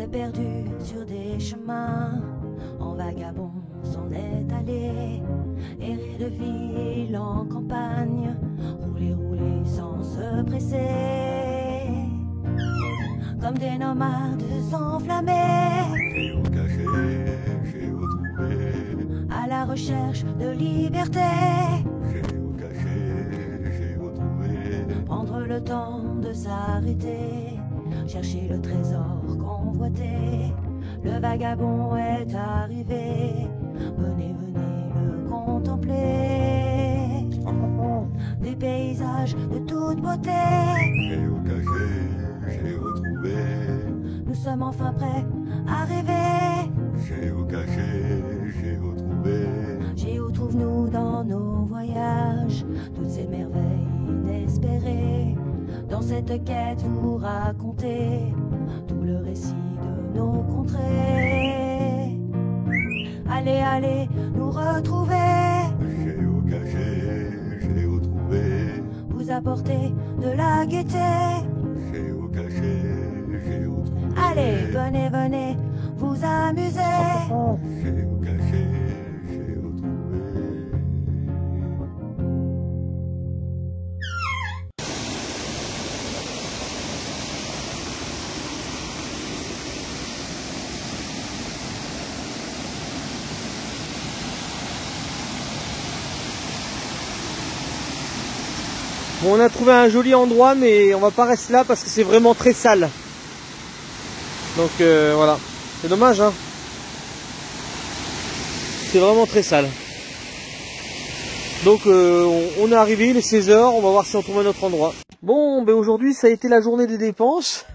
perdu sur des chemins, en vagabond s'en est allé, errer de ville en campagne, rouler, rouler sans se presser, comme des nomades enflammés, à la recherche de liberté, prendre le temps de s'arrêter, chercher le trésor convoité. Le vagabond est arrivé, venez, venez le contempler. Des paysages de toute beauté, J'ai retrouvé. nous sommes enfin prêts à rêver. J'ai retrouvé. Géo trouve-nous dans nos voyages toutes ces merveilles inespérées. Dans cette quête vous racontez tout le récit de nos contrées. Allez, allez, nous retrouver, J'ai retrouvé. vous apporter de la gaieté. J'ai retrouvé. Allez, venez, venez, vous amuser. J'ai retrouvé. Bon, on a trouvé un joli endroit, mais on va pas rester là parce que c'est vraiment très sale. Donc voilà, c'est dommage, hein. C'est vraiment très sale. Donc on est arrivé, il est 16 h, on va voir si on trouve un autre endroit. Bon, ben aujourd'hui ça a été la journée des dépenses.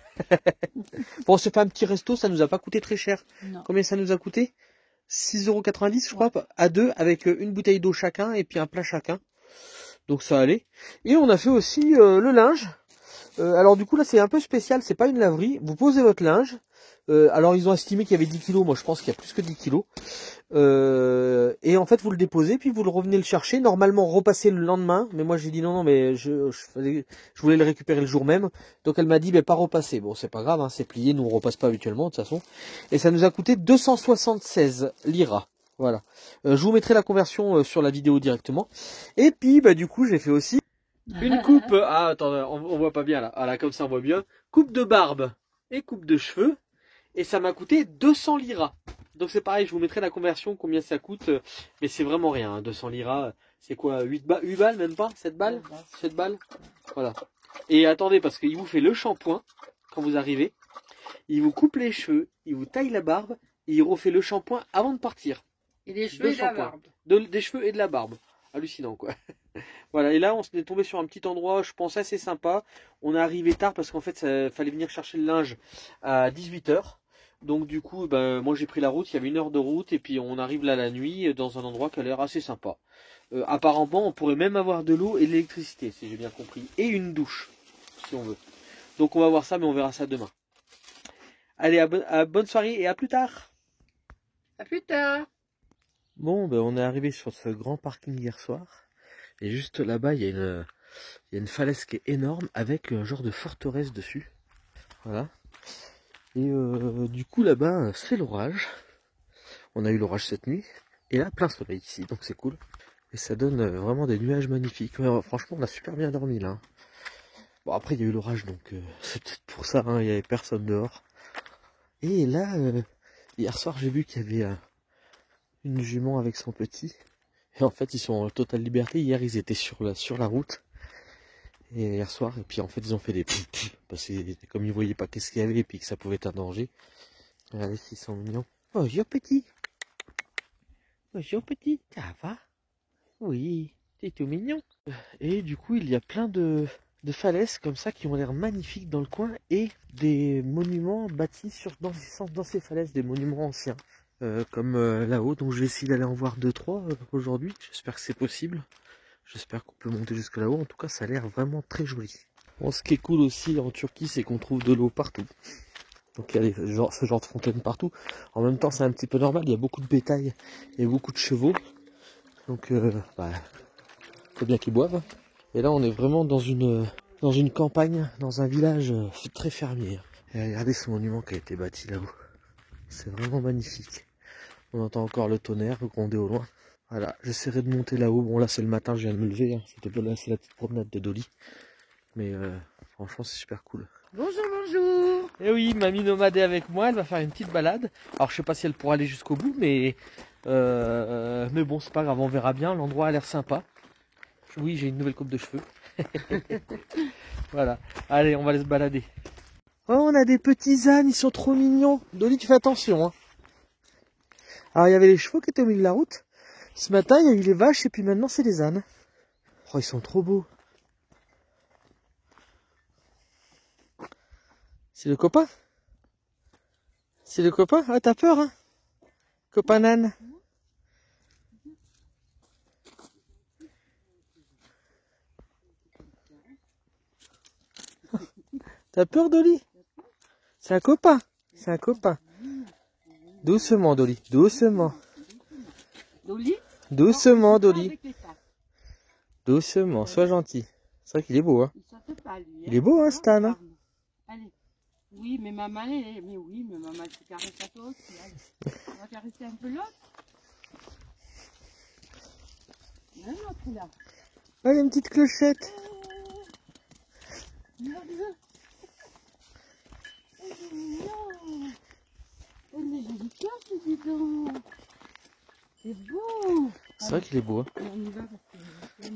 Bon, c'est pas un petit resto, ça nous a pas coûté très cher. Non. Combien ça nous a coûté? 6,90 € je crois, à deux, avec une bouteille d'eau chacun et puis un plat chacun. Donc ça allait. Et on a fait aussi le linge. Alors du coup là c'est un peu spécial, c'est pas une laverie. Vous posez votre linge. Alors ils ont estimé qu'il y avait 10 kilos, moi je pense qu'il y a plus que 10 kilos. Et en fait vous le déposez, puis vous le revenez le chercher. Normalement repasser le lendemain, mais moi j'ai dit non, mais je voulais le récupérer le jour même. Donc elle m'a dit pas repasser. Bon c'est pas grave, hein, c'est plié, nous on repasse pas habituellement de toute façon. Et ça nous a coûté 276 liras. Voilà. Je vous mettrai la conversion sur la vidéo directement. Et puis du coup j'ai fait aussi une coupe. Ah attends, on voit pas bien là. Ah là comme ça on voit bien. Coupe de barbe et coupe de cheveux. Et ça m'a coûté 200 liras. Donc c'est pareil, je vous mettrai la conversion, combien ça coûte. Mais c'est vraiment rien, hein, 200 liras. C'est quoi, 8 balles, même pas 7 balles 7 balles. Voilà. Et attendez, parce qu'il vous fait le shampoing quand vous arrivez. Il vous coupe les cheveux, il vous taille la barbe. Et il refait le shampoing avant de partir. Et des cheveux et de la barbe. Des cheveux et de la barbe. Hallucinant quoi. Voilà, et là on s'est tombé sur un petit endroit, je pense assez sympa. On est arrivé tard parce qu'en fait il fallait venir chercher le linge à 18 h. Donc du coup, moi j'ai pris la route, il y avait 1 heure de route. Et puis on arrive là la nuit dans un endroit qui a l'air assez sympa. Apparemment on pourrait même avoir de l'eau et de l'électricité, si j'ai bien compris. Et une douche, si on veut. Donc on va voir ça, mais on verra ça demain. Allez, à bonne soirée et à plus tard. À plus tard. Bon, on est arrivé sur ce grand parking hier soir. Et juste là-bas, il y a une falaise qui est énorme avec un genre de forteresse dessus. Voilà. Et du coup, là-bas, c'est l'orage. On a eu l'orage cette nuit. Et là, plein soleil ici, donc c'est cool. Et ça donne vraiment des nuages magnifiques. Ouais, franchement, on a super bien dormi là. Bon, après, il y a eu l'orage, donc c'est peut-être pour ça, hein, il n'y avait personne dehors. Et là, hier soir, j'ai vu qu'il y avait une jument avec son petit. Et en fait, ils sont en totale liberté. Hier, ils étaient sur la route. Et hier soir, et puis en fait, ils ont fait des poules. Parce que comme ils voyaient pas qu'est-ce qu'il y avait et puis que ça pouvait être un danger. Regardez s'ils sont mignons. Bonjour petit. Bonjour petit. Ça va? Oui, t'es tout mignon. Et du coup, il y a plein de falaises comme ça qui ont l'air magnifiques dans le coin. Et des monuments bâtis dans ces falaises, des monuments anciens. Comme là-haut, donc je vais essayer d'aller en voir 2-3 aujourd'hui, j'espère que c'est possible, j'espère qu'on peut monter jusque là-haut, en tout cas ça a l'air vraiment très joli. Bon, ce qui est cool aussi en Turquie, c'est qu'on trouve de l'eau partout, donc il y a ce genre de fontaine partout, en même temps c'est un petit peu normal, il y a beaucoup de bétail et beaucoup de chevaux, donc faut bien qu'ils boivent, et là on est vraiment dans une campagne, dans un village très fermier. Et regardez ce monument qui a été bâti là-haut. C'est vraiment magnifique. On entend encore le tonnerre gronder au loin. Voilà, j'essaierai de monter là-haut. Bon là c'est le matin, je viens de me lever. Hein. C'est la petite promenade de Dolly. Mais franchement c'est super cool. Bonjour, bonjour. Et oui, mamie nomade est avec moi, elle va faire une petite balade. Alors je sais pas si elle pourra aller jusqu'au bout, mais bon c'est pas grave, on verra bien. L'endroit a l'air sympa. Oui, j'ai une nouvelle coupe de cheveux. Voilà, allez, on va aller se balader. Oh, on a des petits ânes, ils sont trop mignons. Dolly, tu fais attention. Hein. Alors il y avait les chevaux qui étaient au milieu de la route. Ce matin, il y a eu les vaches et puis maintenant c'est les ânes. Oh, ils sont trop beaux. C'est le copain? C'est le copain? Ah, t'as peur, hein? Copain âne. T'as peur, Dolly? C'est un copain. C'est un copain. Doucement, Dolly. Doucement. Dolly? Doucement, Dolly. Avec les pattes. Doucement. Sois gentil. C'est vrai qu'il est beau, hein? Il saute pas, lui. Il est beau, hein, Stan, hein? Allez. Oui, mais maman, elle se caresse à toi aussi. Allez. On va caresser un peu l'autre. Il y en a un autre là. Ah, il y a une petite clochette. Regarde. Oh, c'est mignon. Oh, mais j'ai du cœur, dis donc. C'est beau. C'est vrai qu'il est beau, hein? On y va parce que...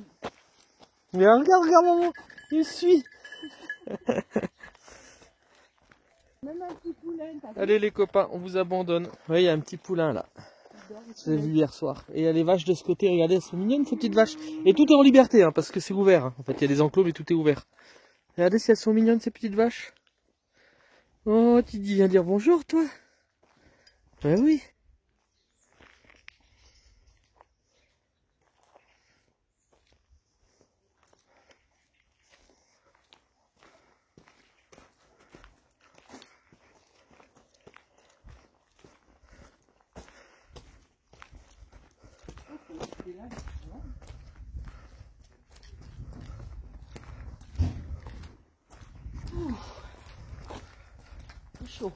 Mais regarde, maman. Il suit. Même un petit poulain, t'as vu? Allez, les copains, on vous abandonne. Oui, il y a un petit poulain, là. Je l'ai vu hier soir. Et il y a les vaches de ce côté. Regardez, elles sont mignonnes, ces petites vaches. Et tout est en liberté, hein, parce que c'est ouvert. Hein. En fait, il y a des enclos, mais tout est ouvert. Regardez si elles sont mignonnes, ces petites vaches. Oh, tu viens dire bonjour, toi? Ben oui. C'est chaud.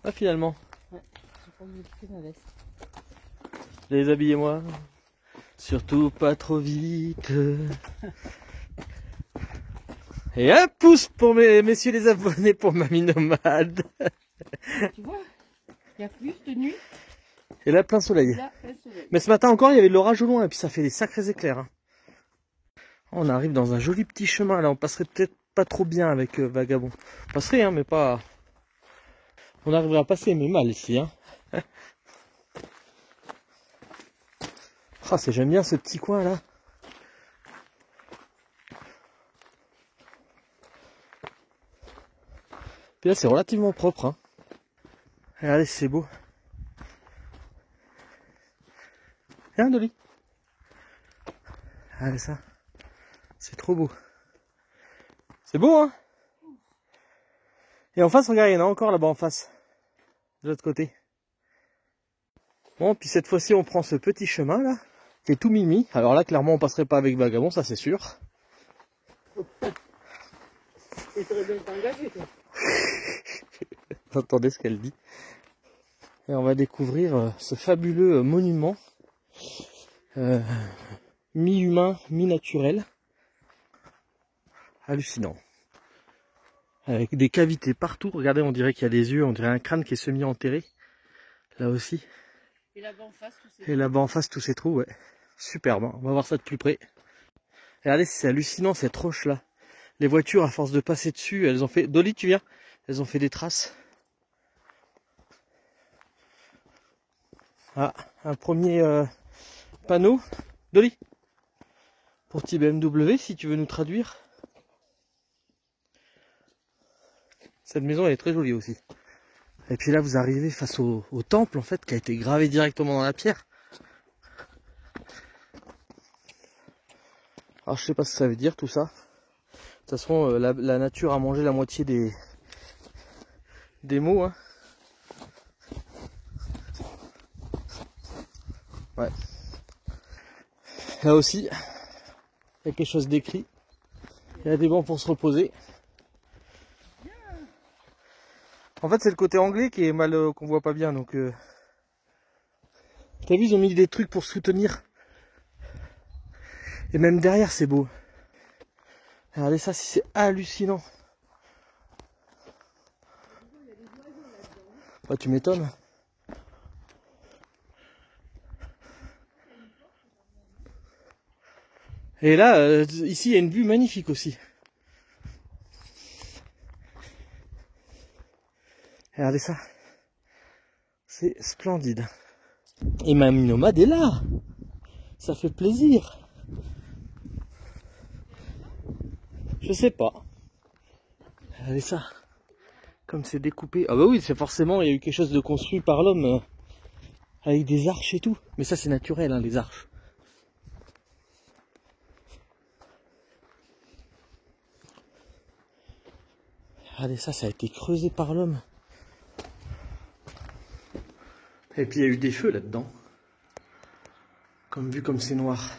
Ah, finalement. Ouais, j'ai pas modifié ma veste. Déshabillez-moi. Surtout pas trop vite. Et un pouce pour messieurs les abonnés pour Mamie Nomade. Tu vois, il y a plus de nuit. Et là, plein soleil. Là, plein soleil. Mais ce matin encore, il y avait de l'orage au loin et puis ça fait des sacrés éclairs. Hein. On arrive dans un joli petit chemin. Là, on passerait peut-être pas trop bien avec Vagabond. On passerait, hein, mais pas... On arriverait à passer, mais mal ici. Hein. Ah, j'aime bien ce petit coin là. Puis là, c'est relativement propre. Hein. Regardez, c'est beau. Viens, Dolly. Regardez ça. C'est trop beau. C'est beau, hein? Et en face, regardez, il y en a encore là-bas en face. De l'autre côté. Bon, puis cette fois-ci, on prend ce petit chemin là, qui est tout mimi. Alors là, clairement, on passerait pas avec Vagabond, ça c'est sûr. C'est très bien engagé, toi. Vous entendez ce qu'elle dit. Et on va découvrir ce fabuleux monument. Mi-humain, mi-naturel. Hallucinant. Avec des cavités partout. Regardez, on dirait qu'il y a des yeux, on dirait un crâne qui est semi-enterré. Là aussi. Et là-bas en face, tous ces... Et là-bas en face, tous ces trous, ouais. Superbe, hein. On va voir ça de plus près. Regardez, c'est hallucinant cette roche là. Les voitures, à force de passer dessus, elles ont fait... Dolly, tu viens? Elles ont fait des traces. Ah, un premier panneau. Dolly, pour petit BMW, si tu veux nous traduire. Cette maison, elle est très jolie aussi. Et puis là, vous arrivez face au temple, en fait, qui a été gravé directement dans la pierre. Alors, je sais pas ce que ça veut dire, tout ça. De toute façon, la nature a mangé la moitié des mots, hein. Ouais. Là aussi, il y a quelque chose d'écrit. Il y a des bancs pour se reposer. En fait, c'est le côté anglais qui est mal, qu'on voit pas bien. Donc, t'as vu, ils ont mis des trucs pour soutenir. Et même derrière, c'est beau. Regardez ça, si c'est hallucinant. Bah, tu m'étonnes. Et là, ici, il y a une vue magnifique aussi. Regardez ça. C'est splendide. Et Mamie Nomade est là. Ça fait plaisir. Je sais pas. Regardez ça. Comme c'est découpé. Ah bah oui, c'est forcément, il y a eu quelque chose de construit par l'homme. Avec des arches et tout. Mais ça, c'est naturel, hein, les arches. Regardez ça, ça a été creusé par l'homme. Et puis il y a eu des feux là-dedans. Vu comme c'est noir.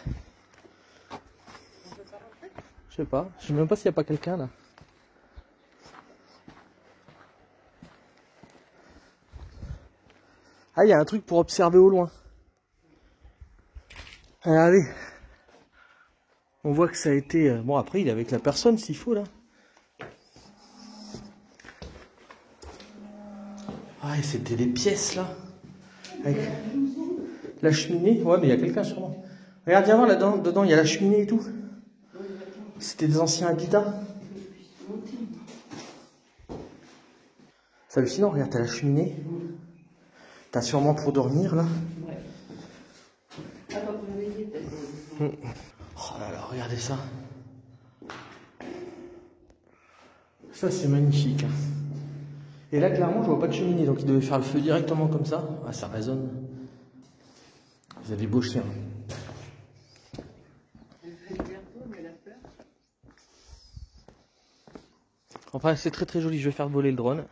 Je sais pas. Je sais même pas s'il n'y a pas quelqu'un là. Ah, il y a un truc pour observer au loin. Regardez. On voit que ça a été... Bon, après, il est avec la personne s'il faut là. Ah, et c'était des pièces là. Avec la cheminée. Ouais, mais il y a quelqu'un sûrement. Regarde, viens voir là-dedans. Dedans, il y a la cheminée et tout. C'était des anciens habitats. C'est hallucinant. Regarde, t'as la cheminée. T'as sûrement pour dormir là. Ouais. Attends, pour réveiller peut-être. Oh là là, regardez ça. Ça, c'est magnifique. Hein. Et là, clairement, je vois pas de cheminée, donc il devait faire le feu directement comme ça. Ah, ça résonne. Vous avez des beaux chiens. Enfin, c'est très très joli. Je vais faire voler le drone.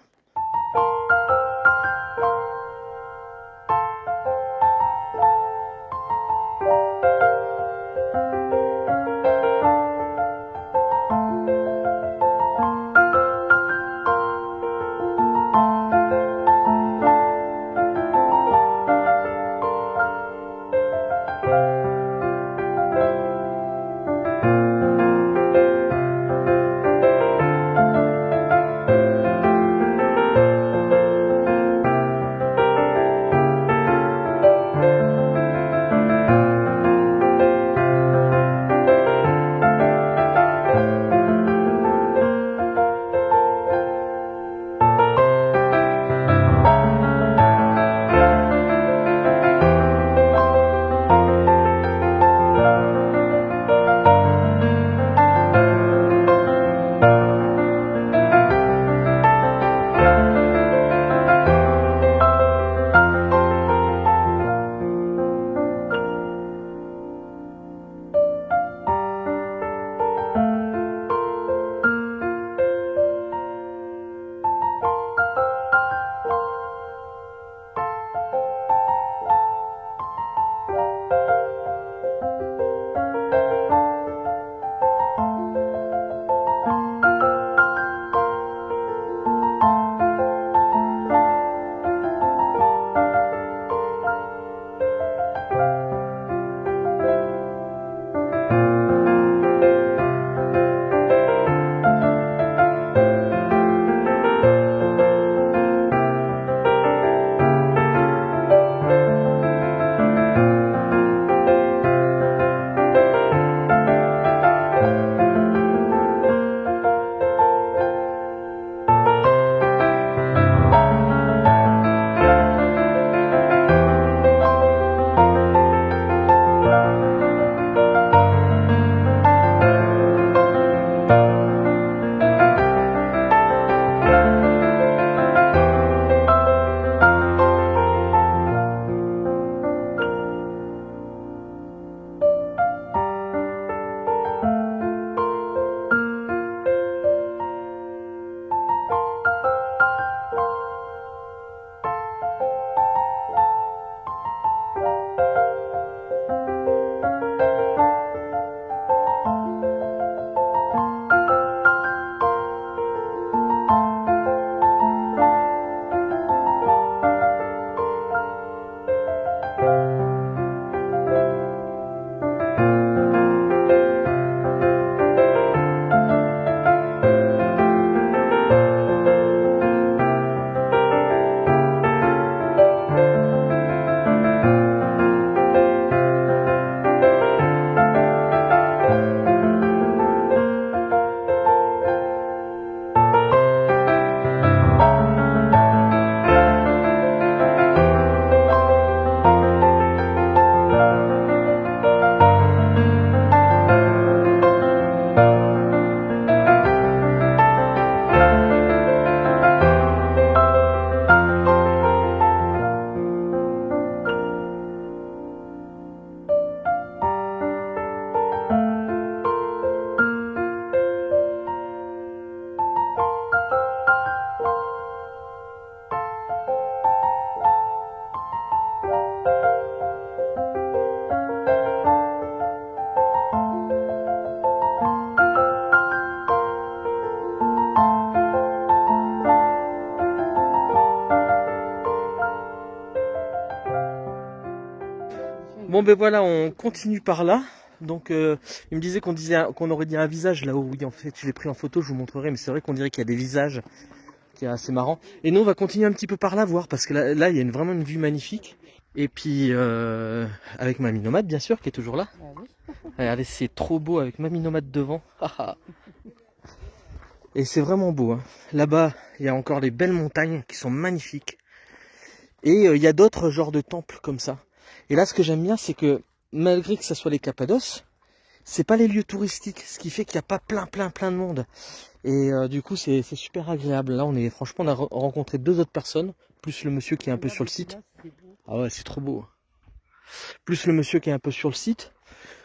Bon ben voilà, on continue par là. Donc il me disait qu'on aurait dit un visage là-haut. Oui, en fait, je l'ai pris en photo, je vous montrerai, mais c'est vrai qu'on dirait qu'il y a des visages, qui est assez marrant. Et nous, on va continuer un petit peu par là voir, parce que là il y a vraiment une vue magnifique. Et puis avec Mamie Nomade, bien sûr, qui est toujours là. Ah oui. Regardez, c'est trop beau avec Mamie Nomade devant. Et c'est vraiment beau, hein. Là-bas, il y a encore des belles montagnes qui sont magnifiques. Et il y a d'autres genres de temples comme ça. Et là, ce que j'aime bien, c'est que malgré que ça soit les Cappadoces, c'est pas les lieux touristiques, ce qui fait qu'il n'y a pas plein de monde. Et du coup, c'est super agréable. Là, franchement, on a rencontré 2 autres personnes, plus le monsieur qui est un peu sur le site. Ah ouais, c'est trop beau. Plus le monsieur qui est un peu sur le site.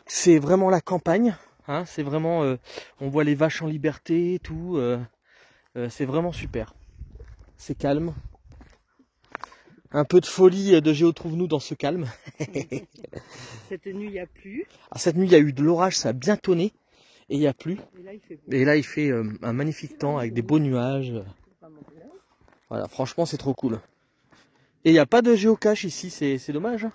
C'est vraiment la campagne. Hein, c'est vraiment, on voit les vaches en liberté et tout. C'est vraiment super. C'est calme. Un peu de folie de Géo Trouve-nous dans ce calme. Cette nuit, il n'y a plu. Ah, cette nuit, il y a eu de l'orage, ça a bien tonné. Et il n'y a plu. Et là, il fait beau. Et là, il fait un magnifique temps avec des beaux nuages. Voilà, franchement, c'est trop cool. Et il n'y a pas de géocache ici, c'est dommage. Hein.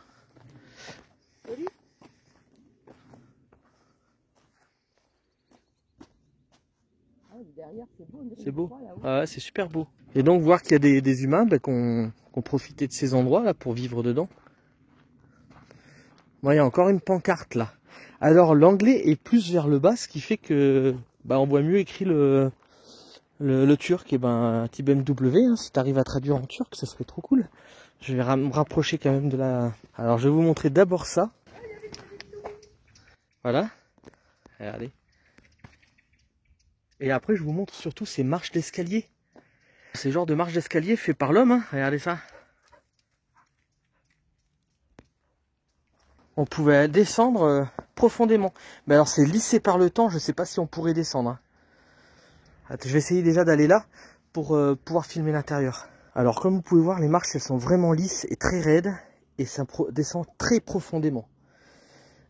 C'est beau. Ah ouais, c'est super beau. Et donc voir qu'il y a des humains qu'on profitait de ces endroits là pour vivre dedans. Bon, il y a encore une pancarte là. Alors l'anglais est plus vers le bas, ce qui fait que on voit mieux écrit le turc. Et TBMW, hein, si tu arrives à traduire en turc, ça serait trop cool. Je vais me rapprocher quand même de la... Alors je vais vous montrer d'abord ça. Voilà. Regardez. Et après, je vous montre surtout ces marches d'escalier. Ces genres de marches d'escalier fait par l'homme, hein. Regardez ça. On pouvait descendre profondément. Mais alors, c'est lissé par le temps, je ne sais pas si on pourrait descendre. Hein. Attends, je vais essayer déjà d'aller là pour pouvoir filmer l'intérieur. Alors, comme vous pouvez voir, les marches, elles sont vraiment lisses et très raides. Et ça descend très profondément.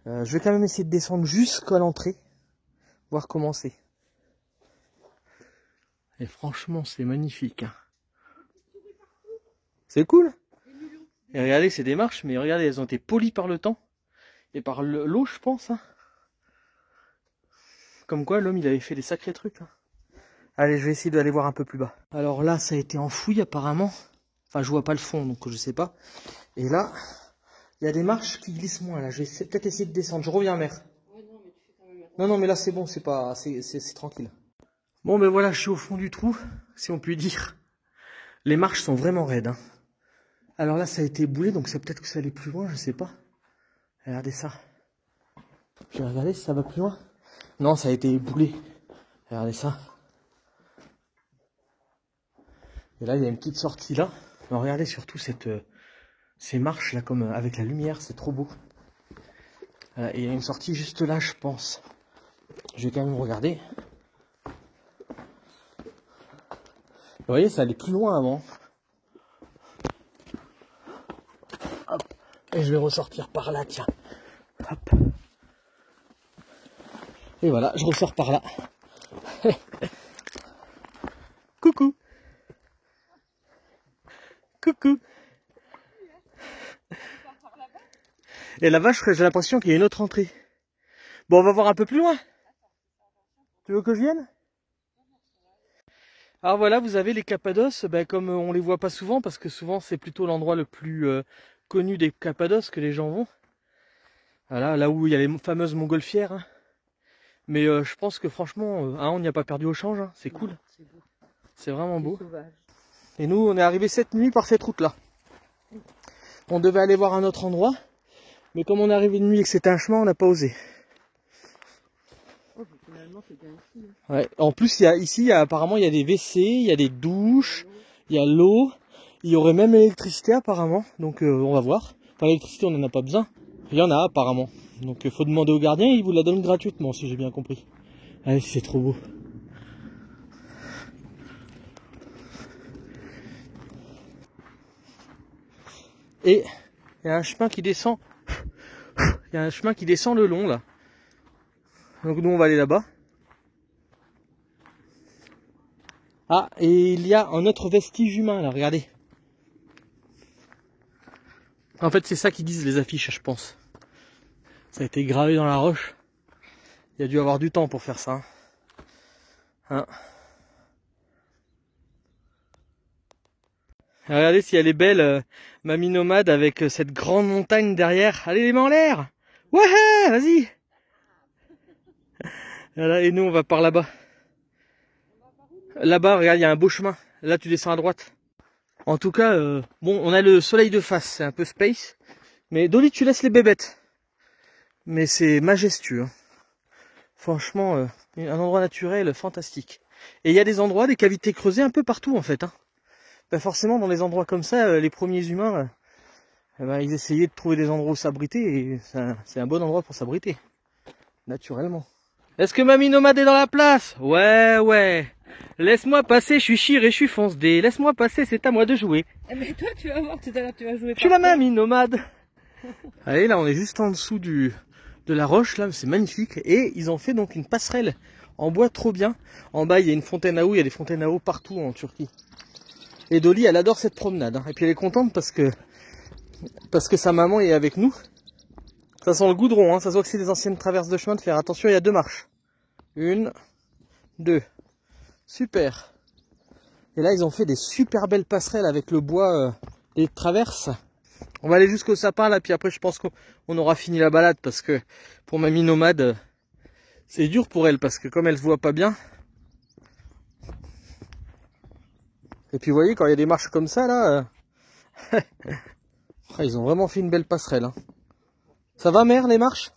Je vais quand même essayer de descendre jusqu'à l'entrée. Voir comment c'est. Et franchement, c'est magnifique. C'est cool. Et regardez, c'est des marches, mais regardez, elles ont été polies par le temps. Et par l'eau, je pense. Hein. Comme quoi, l'homme, il avait fait des sacrés trucs. Hein. Allez, je vais essayer d'aller voir un peu plus bas. Alors là, ça a été enfoui apparemment. Enfin, je vois pas le fond, donc je sais pas. Et là, il y a des marches qui glissent moins. Là, je vais peut-être essayer de descendre. Je reviens, mère. Non, mais là, c'est bon, c'est tranquille. Bon, ben voilà, je suis au fond du trou, si on peut dire. Les marches sont vraiment raides. Hein. Alors là, ça a été boulé, donc c'est peut-être que ça allait plus loin, je sais pas. Regardez ça. Je vais regarder si ça va plus loin. Non, ça a été boulé. Regardez ça. Et là, il y a une petite sortie là. Alors, regardez surtout ces marches là, comme avec la lumière, c'est trop beau. Et il y a une sortie juste là, je pense. Je vais quand même regarder. Vous voyez, ça allait plus loin avant. Hop. Et je vais ressortir par là, tiens. Hop. Et voilà, je ressors par là. Coucou. Coucou. Et là-bas, j'ai l'impression qu'il y a une autre entrée. Bon, on va voir un peu plus loin. Tu veux que je vienne ? Alors voilà, vous avez les Cappadoces, comme on les voit pas souvent, parce que souvent c'est plutôt l'endroit le plus connu des Cappadoces que les gens vont. Voilà, là où il y a les fameuses montgolfières. Hein. Mais je pense que franchement, on n'y a pas perdu au change, hein. C'est cool. C'est vraiment beau. Et nous, on est arrivé cette nuit par cette route-là. On devait aller voir un autre endroit, mais comme on est arrivé de nuit et que c'était un chemin, on n'a pas osé. Ouais. En plus, apparemment, il y a des WC, il y a des douches, il y a l'eau, il y aurait même l'électricité apparemment, donc on va voir. Enfin, l'électricité, on n'en a pas besoin. Il y en a apparemment. Donc il faut demander au gardien, il vous la donne gratuitement, si j'ai bien compris. Allez, c'est trop beau. Et il y a un chemin qui descend. Il y a un chemin qui descend le long là. Donc nous on va aller là-bas. Ah, et il y a un autre vestige humain là, regardez. En fait c'est ça qu'ils disent les affiches, je pense. Ça a été gravé dans la roche. Il y a dû avoir du temps pour faire ça. Hein. Regardez si elle est belle, Mamie Nomade, avec cette grande montagne derrière. Allez les mains en l'air. Ouais, vas-y. Voilà, et nous on va par là-bas. Là-bas, regarde, il y a un beau chemin. Là tu descends à droite. En tout cas, bon, on a le soleil de face, c'est un peu space. Mais Dolly, tu laisses les bébêtes. Mais c'est majestueux. Hein. Franchement, un endroit naturel fantastique. Et il y a des endroits, des cavités creusées un peu partout en fait. Hein. Ben forcément, dans les endroits comme ça, les premiers humains, ils essayaient de trouver des endroits où s'abriter. Et c'est un bon endroit pour s'abriter. Naturellement. Est-ce que Mamie Nomade est dans la place? Ouais. Laisse-moi passer, je suis chire et je suis fonce-dé. Laisse-moi passer, c'est à moi de jouer. Mais toi, tu vas voir, tout à l'heure, tu vas jouer. Je suis la Mamie Nomade. Allez, là, on est juste en dessous de la roche, là, c'est magnifique. Et ils ont fait donc une passerelle en bois trop bien. En bas, il y a une fontaine à eau, il y a des fontaines à eau partout en Turquie. Et Dolly, elle adore cette promenade. Hein. Et puis elle est contente parce que sa maman est avec nous. Ça sent le goudron, hein. Ça se voit que c'est des anciennes traverses de chemin de fer. Attention, il y a 2 marches. 1, 2. Super. Et là, ils ont fait des super belles passerelles avec le bois et traverses. On va aller jusqu'au sapin là, puis après je pense qu'on aura fini la balade parce que pour Mamie Nomade, c'est dur pour elle parce que comme elle se voit pas bien. Et puis vous voyez, quand il y a des marches comme ça là, ils ont vraiment fait une belle passerelle. Hein. Ça va mère les marches?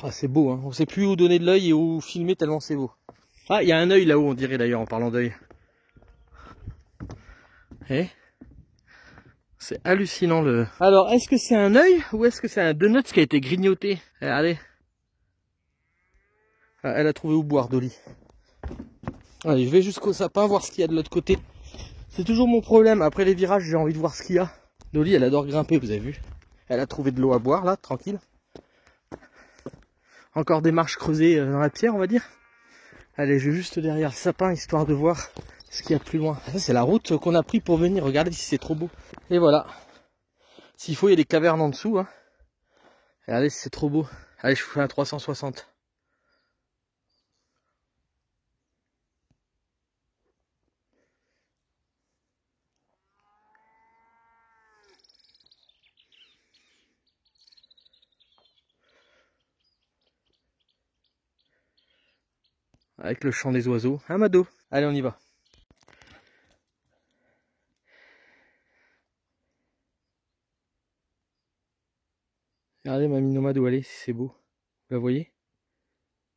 Ah, c'est beau, hein. On sait plus où donner de l'œil et où filmer tellement c'est beau. Ah, il y a un œil là-haut, on dirait d'ailleurs en parlant d'œil. Eh, c'est hallucinant le... Alors, est-ce que c'est un œil ou est-ce que c'est un donut qui a été grignoté? Regardez. Ah, elle a trouvé où boire, Dolly. Allez, je vais jusqu'au sapin voir ce qu'il y a de l'autre côté. C'est toujours mon problème. Après les virages, j'ai envie de voir ce qu'il y a. Dolly, elle adore grimper, vous avez vu. Elle a trouvé de l'eau à boire là, tranquille. Encore des marches creusées dans la pierre, on va dire. Allez, je vais juste derrière le sapin, histoire de voir ce qu'il y a plus loin. Ça, c'est la route qu'on a pris pour venir. Regardez si c'est trop beau. Et voilà. S'il faut, il y a des cavernes en dessous. Hein. Regardez si c'est trop beau. Allez, je vous fais un 360. Avec le chant des oiseaux. Un Mado. Allez, on y va. Regardez Mamie Nomade où elle est, si c'est beau. Vous la voyez?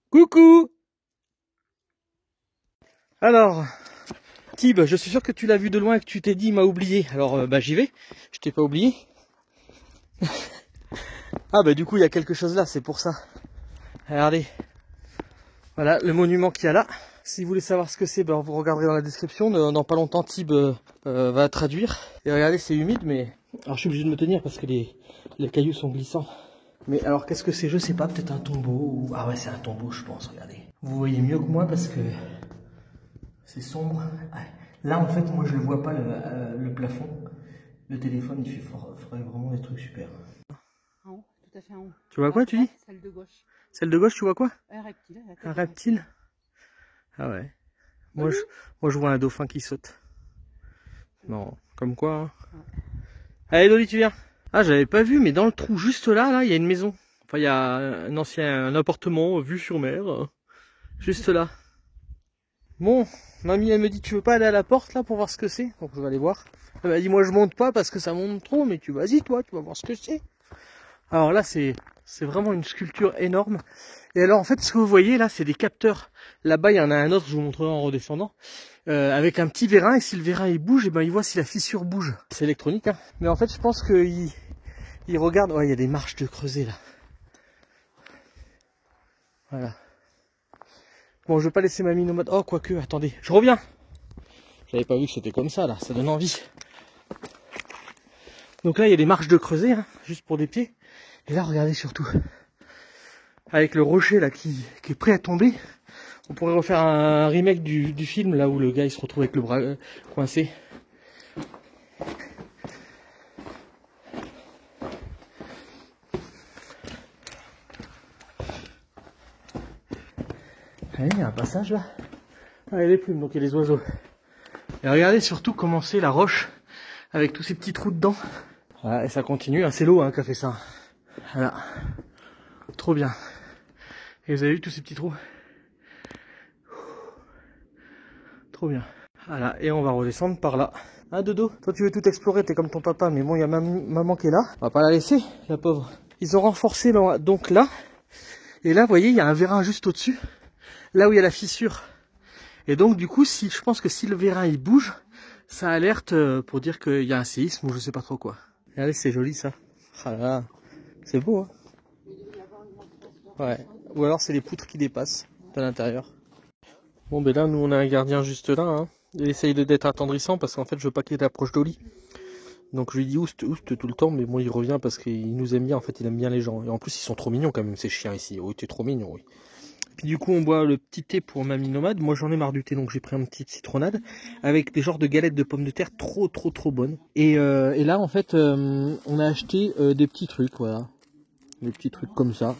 Coucou! Alors, Tib, je suis sûr que tu l'as vu de loin et que tu t'es dit il m'a oublié. Alors, j'y vais. Je t'ai pas oublié. Ah, du coup, il y a quelque chose là, c'est pour ça. Regardez. Voilà le monument qu'il y a là. Si vous voulez savoir ce que c'est, vous regarderez dans la description. Dans pas longtemps, Tib va traduire. Et regardez, c'est humide, mais... Alors je suis obligé de me tenir parce que les cailloux sont glissants. Mais alors qu'est-ce que c'est? Je sais pas, peut-être un tombeau ou... Ah ouais, c'est un tombeau, je pense, regardez. Vous voyez mieux que moi parce que c'est sombre. Là, en fait, moi, je le vois pas, le plafond. Le téléphone, il ferait vraiment des trucs super. En haut, tout à fait en haut. Tu vois quoi, tu dis? Celle de gauche. Celle de gauche, tu vois quoi? Un reptile. Un reptile? Ah ouais. Moi, je vois un dauphin qui saute. Non, comme quoi. Hein. Ouais. Allez, Dolly, tu viens. Ah, j'avais pas vu, mais dans le trou juste là, il y a une maison. Enfin, il y a un appartement vue sur mer. Juste là. Bon, mamie, elle me dit, tu veux pas aller à la porte là pour voir ce que c'est? Donc je vais aller voir. Elle m'a dit, moi je monte pas parce que ça monte trop, mais vas-y toi, tu vas voir ce que c'est. Alors là, c'est vraiment une sculpture énorme. Et alors en fait, ce que vous voyez là, c'est des capteurs. Là-bas, il y en a un autre, je vous montrerai en redescendant, avec un petit vérin. Et si le vérin il bouge, il voit si la fissure bouge. C'est électronique, hein. Mais en fait, je pense qu'il regarde. Ouais, il y a des marches de creuset là. Voilà. Bon, je vais pas laisser Mamie Nomade. Oh, quoique, attendez, je reviens. J'avais pas vu que c'était comme ça là, ça donne envie. Donc là, il y a des marches de creuset, hein, juste pour des pieds. Et là, regardez surtout. Avec le rocher là qui est prêt à tomber. On pourrait refaire un remake du film là où le gars il se retrouve avec le bras coincé. Il y a un passage là. Ah, il y a les plumes, donc il y a les oiseaux. Et regardez surtout comment c'est la roche avec tous ces petits trous dedans. Voilà, et ça continue, hein, c'est l'eau qui a fait ça. Voilà. Trop bien. Et vous avez vu tous ces petits trous? Trop bien. Voilà, et on va redescendre par là. Hein, Dodo? Toi tu veux tout explorer, t'es comme ton papa, mais bon, il y a maman qui est là. On va pas la laisser, la pauvre. Ils ont renforcé donc là. Et là, vous voyez, il y a un vérin juste au-dessus. Là où il y a la fissure. Et donc du coup, je pense que si le vérin il bouge, ça alerte pour dire qu'il y a un séisme ou je sais pas trop quoi. Regardez, c'est joli ça. Ah là là, c'est beau hein. Ouais. Ou alors c'est les poutres qui dépassent de l'intérieur. Bon ben là, nous on a un gardien juste là. Hein. Il essaye d'être attendrissant parce qu'en fait je veux pas qu'il approche d'Oli. Donc je lui dis ouste tout le temps, mais bon il revient parce qu'il nous aime bien, en fait il aime bien les gens. Et en plus ils sont trop mignons quand même ces chiens ici. Oui, t'es trop mignon, oui. Puis du coup on boit le petit thé pour Mamie Nomade. Moi j'en ai marre du thé, donc j'ai pris un petit citronnade avec des genres de galettes de pommes de terre trop bonnes. Et là en fait on a acheté des petits trucs, voilà. Des petits trucs comme ça.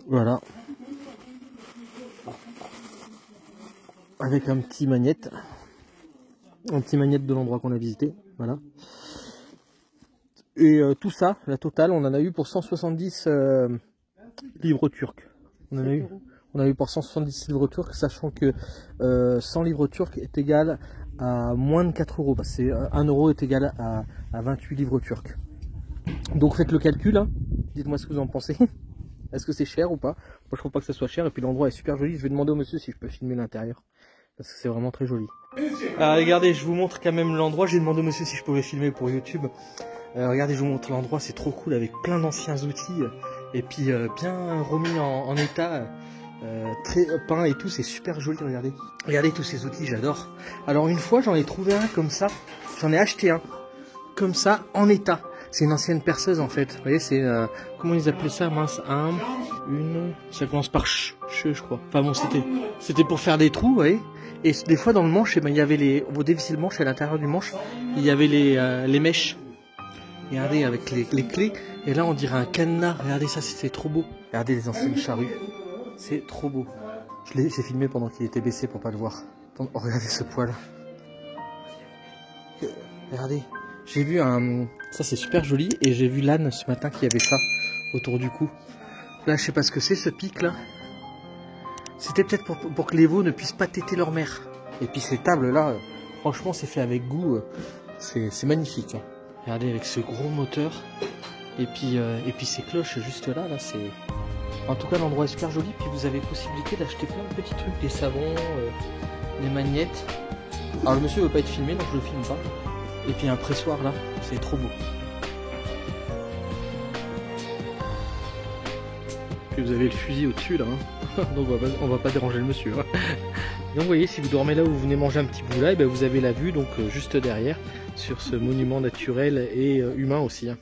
Voilà. Avec un petit magnète. Un petit magnète de l'endroit qu'on a visité. Voilà. Et tout ça, la totale, on en a eu pour 170 livres turcs. On a eu pour 170 livres turcs, sachant que 100 livres turcs est égal à moins de 4 euros. Parce que 1 euro est égal à 28 livres turcs. Donc faites le calcul, hein. Dites-moi ce que vous en pensez. Est-ce que c'est cher ou pas? Moi je trouve pas que ça soit cher, et puis l'endroit est super joli. Je vais demander au monsieur si je peux filmer l'intérieur. Parce que c'est vraiment très joli. Alors regardez, je vous montre quand même l'endroit. J'ai demandé au monsieur si je pouvais filmer pour YouTube. Regardez, je vous montre l'endroit, c'est trop cool avec plein d'anciens outils. Et puis bien remis en état, très peint et tout, c'est super joli, regardez. Regardez tous ces outils, j'adore. Alors une fois j'en ai trouvé un comme ça, j'en ai acheté un, comme ça, en état. C'est une ancienne perceuse en fait, vous voyez, c'est, comment ils appelaient ça, mince, ça commence par je crois. Enfin bon, c'était pour faire des trous, vous voyez. Et des fois dans le manche, eh ben, il y avait vous dévissez le manche, à l'intérieur du manche, il y avait les mèches. Regardez, avec les clés. Et là, on dirait un cadenas. Regardez ça, c'est trop beau. Regardez les anciennes charrues. C'est trop beau. J'ai filmé pendant qu'il était baissé pour pas le voir. Oh, regardez ce poil. Regardez. J'ai vu ça, c'est super joli. Et j'ai vu l'âne ce matin qui avait ça autour du cou. Là, je sais pas ce que c'est, ce pic là. C'était peut-être pour que les veaux ne puissent pas téter leur mère. Et puis ces tables là, franchement, c'est fait avec goût. C'est magnifique. Hein. Regardez avec ce gros moteur. Et puis ces cloches juste là, c'est... En tout cas, l'endroit est super joli. Puis vous avez possibilité d'acheter plein de petits trucs, des savons, des magnettes. Alors le monsieur veut pas être filmé, donc je le filme pas. Et puis un pressoir là, c'est trop beau. Puis vous avez le fusil au-dessus là, hein. Donc on va pas déranger le monsieur. Hein. Donc vous voyez, si vous dormez là où vous venez manger un petit bout là, et ben vous avez la vue donc juste derrière sur ce monument naturel et humain aussi. Hein.